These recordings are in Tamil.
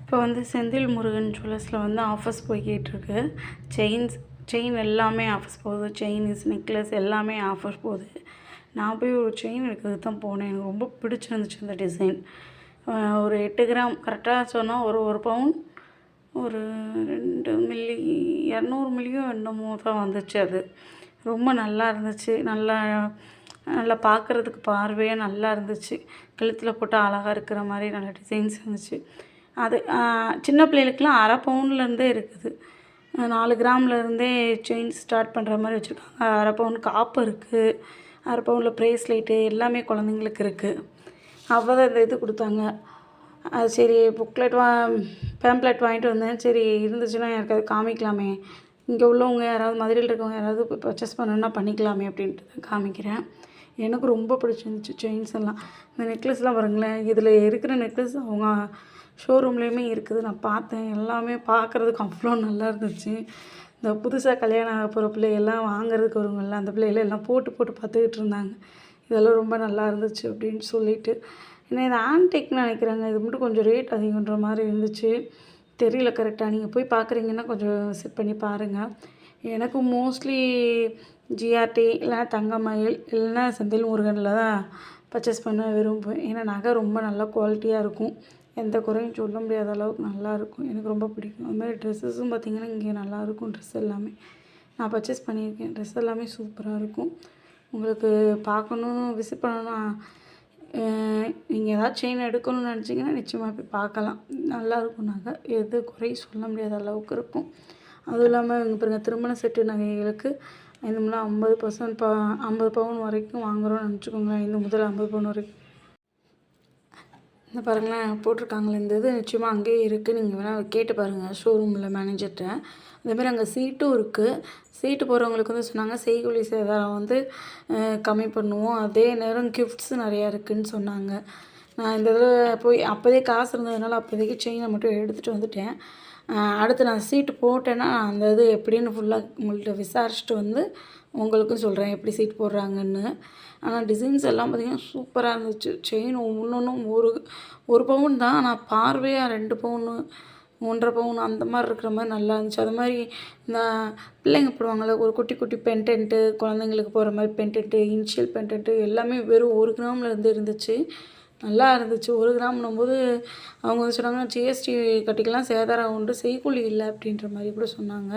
இப்போ செந்தில் முருகன் ஜுவல்லர்ஸில் ஆஃபர்ஸ் போய்க்கிட்டுருக்கு. செயின் எல்லாமே ஆஃபர்ஸ் போகுது. செயின்ஸ், நெக்லஸ் எல்லாமே ஆஃபர் போகுது. நான் போய் ஒரு செயின் எடுக்கிறதுக்கு தான் போனேன். எனக்கு ரொம்ப பிடிச்சிருந்துச்சு அந்த டிசைன். ஒரு 8 கிராம் கரெக்டாக சொன்னால் ஒரு பவுன் ஒரு 2 மில்லி 200 மில்லியோ என்னமோ தான் வந்துச்சு. அது ரொம்ப நல்லா இருந்துச்சு. நல்லா பார்க்குறதுக்கு பார்வையாக நல்லா இருந்துச்சு. கழுத்தில் போட்டால் அழகாக இருக்கிற மாதிரி நல்ல டிசைன்ஸ் இருந்துச்சு. அது சின்ன பிள்ளைகளுக்குலாம் அரை பவுன்லேருந்தே இருக்குது. 4 கிராம்லேருந்தே செயின் ஸ்டார்ட் பண்ணுற மாதிரி வச்சுருக்காங்க. அரை பவுன் காப்பு இருக்குது, அரை பவுனில் ப்ரேஸ்லெட்டு எல்லாமே குழந்தைங்களுக்கு இருக்குது. அவள் தான் இந்த இது கொடுத்தாங்க. அது சரி பேம்ப்ளெட் வாங்கிட்டு வந்தேன். சரி இருந்துச்சுன்னா யாருக்காவது காமிக்கலாமே, இங்கே உள்ளவங்க யாராவது மதுரையில் இருக்கவங்க யாராவது பர்ச்சேஸ் பண்ணணுன்னா பண்ணிக்கலாமே அப்படின்ட்டு தான் காமிக்கிறேன். எனக்கு ரொம்ப பிடிச்சிருந்துச்சி செயின்ஸ் எல்லாம். இந்த நெக்லஸ்லாம் பாருங்களேன், இதில் இருக்கிற நெக்லஸ் அவங்க ஷோரூம்லேயுமே இருக்குது. நான் பார்த்தேன். எல்லாமே பார்க்குறதுக்கு அவ்வளோ நல்லா இருந்துச்சு. இந்த புதுசாக கல்யாணம் ஆக போகிற பிள்ளைகள்லாம் வாங்குறதுக்கு வருங்கள்ல, அந்த பிள்ளைகள் எல்லாம் போட்டு பார்த்துக்கிட்டு இருந்தாங்க. இதெல்லாம் ரொம்ப நல்லா இருந்துச்சு அப்படின்னு சொல்லிட்டு. ஏன்னா இது ஆன்டிக்னு நினைக்கிறாங்க. இது மட்டும் கொஞ்சம் ரேட் அதிகன்ற மாதிரி இருந்துச்சு. தெரியல கரெக்டாக. நீங்கள் போய் பார்க்குறீங்கன்னா கொஞ்சம் செட் பண்ணி பாருங்கள். எனக்கு மோஸ்ட்லி ஜிஆர்டி இல்லைனா தங்கமயில் இல்லைன்னா செந்தில் முருகனில் தான் பர்ச்சேஸ் பண்ண விரும்புவேன். ஏன்னா நகை ரொம்ப நல்லா குவாலிட்டியாக இருக்கும். எந்த குறையும் சொல்ல முடியாத அளவுக்கு நல்லாயிருக்கும். எனக்கு ரொம்ப பிடிக்கும். அதுமாதிரி ட்ரெஸ்ஸஸும் பார்த்திங்கன்னா இங்கே நல்லாயிருக்கும். ட்ரெஸ் எல்லாமே நான் பர்ச்சேஸ் பண்ணியிருக்கேன். ட்ரெஸ் எல்லாமே சூப்பராக இருக்கும். உங்களுக்கு பார்க்கணும், விசிட் பண்ணணும்னா நீங்கள் ஏதாவது செயின் எடுக்கணும்னு நினச்சிங்கன்னா நிச்சயமாக போய் பார்க்கலாம். நல்லாயிருக்கும். நகை எது குறையும் சொல்ல முடியாத அளவுக்கு இருக்கும். அதுவும் இல்லாமல் இங்கே பாருங்கள், திருமண செட்டு நகைகளுக்கு 5 முதல் 50% 50 பவுன் வரைக்கும் வாங்குகிறோன்னு நினச்சிக்கோங்களேன். 5 முதல் 50 பவுன் வரைக்கும். இந்த பாருங்களேன் போட்டிருக்காங்களே, இந்த இது நிச்சயமாக அங்கேயே இருக்குது. நீங்கள் வேணால் கேட்டு பாருங்கள் ஷோரூமில் மேனேஜர்கிட்ட. அதேமாதிரி அங்கே சீட்டும் இருக்குது. சீட்டு போகிறவங்களுக்கு சொன்னாங்க செய்கூலி சேதாரம் கம்மி பண்ணுவோம். அதே நேரம் கிஃப்ட்ஸ் நிறையா இருக்குதுன்னு சொன்னாங்க. நான் இந்த தடவை போய் அப்போதே காசு இருந்ததுனால அப்போதைக்கு செயினை மட்டும் எடுத்துகிட்டு வந்துட்டேன். அடுத்து நான் சீட்டு போட்டேன்னா அந்த இது எப்படின்னு ஃபுல்லாக உங்கள்கிட்ட விசாரிச்சுட்டு உங்களுக்கும் சொல்கிறேன் எப்படி சீட் போடுறாங்கன்னு. ஆனால் டிசைன்ஸ் எல்லாம் பார்த்திங்கன்னா சூப்பராக இருந்துச்சு. செயின் ஒவ்வொன்றும் ஒரு பவுன் தான். ஆனால் பார்வையாக 2 பவுனு 1.5 பவுன் அந்த மாதிரி இருக்கிற மாதிரி நல்லா இருந்துச்சு. அது மாதிரி இந்த பிள்ளைங்க போடுவாங்கள்ல ஒரு குட்டி பென்டென்ட்டு, குழந்தைங்களுக்கு போகிற மாதிரி பென்டென்ட்டு, இனிஷியல் பென்டென்ட்டு எல்லாமே வெறும் 1 கிராமில் இருந்துச்சு. நல்லா இருந்துச்சு. 1 கிராம்னும்போது அவங்க சொன்னாங்க ஜிஎஸ்டி கட்டிக்கலாம், சேதாரம் உண்டு, செய்கூலி இல்லை அப்படின்ற மாதிரி கூட சொன்னாங்க.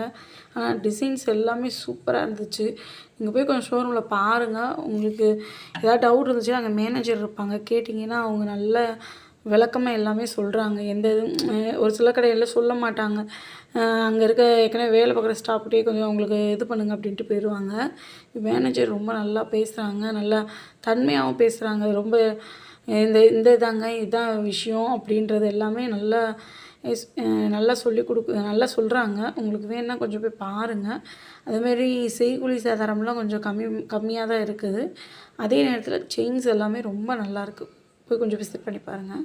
ஆனால் டிசைன்ஸ் எல்லாமே சூப்பராக இருந்துச்சு. நீங்கள் போய் கொஞ்சம் ஷோரூமில் பாருங்கள். உங்களுக்கு ஏதாவது டவுட் இருந்துச்சுன்னா அங்கே மேனேஜர் இருப்பாங்க, கேட்டிங்கன்னா அவங்க நல்ல விளக்கமாக எல்லாமே சொல்கிறாங்க. எந்த இது ஒரு சில கடையில் சொல்ல மாட்டாங்க. அங்கே இருக்க ஏற்கனவே வேலை பார்க்குற ஸ்டாஃப்கிட்டே கொஞ்சம் அவங்களுக்கு இது பண்ணுங்க அப்படின்ட்டு போயிடுவாங்க. மேனேஜர் ரொம்ப நல்லா பேசுகிறாங்க, நல்லா தன்மையாகவும் பேசுகிறாங்க. ரொம்ப இதுதான் விஷயம் அப்படின்றது எல்லாமே நல்லா நல்லா சொல்கிறாங்க. உங்களுக்கு வேணுன்னா கொஞ்சம் போய் பாருங்கள். அதுமாரி செய்கூலி சேதாரம்லாம் கொஞ்சம் கம்மியாக தான் இருக்குது. அதே நேரத்தில் செயின்ஸ் எல்லாமே ரொம்ப நல்லாயிருக்கு. போய் கொஞ்சம் விசிட் பண்ணி பாருங்கள்.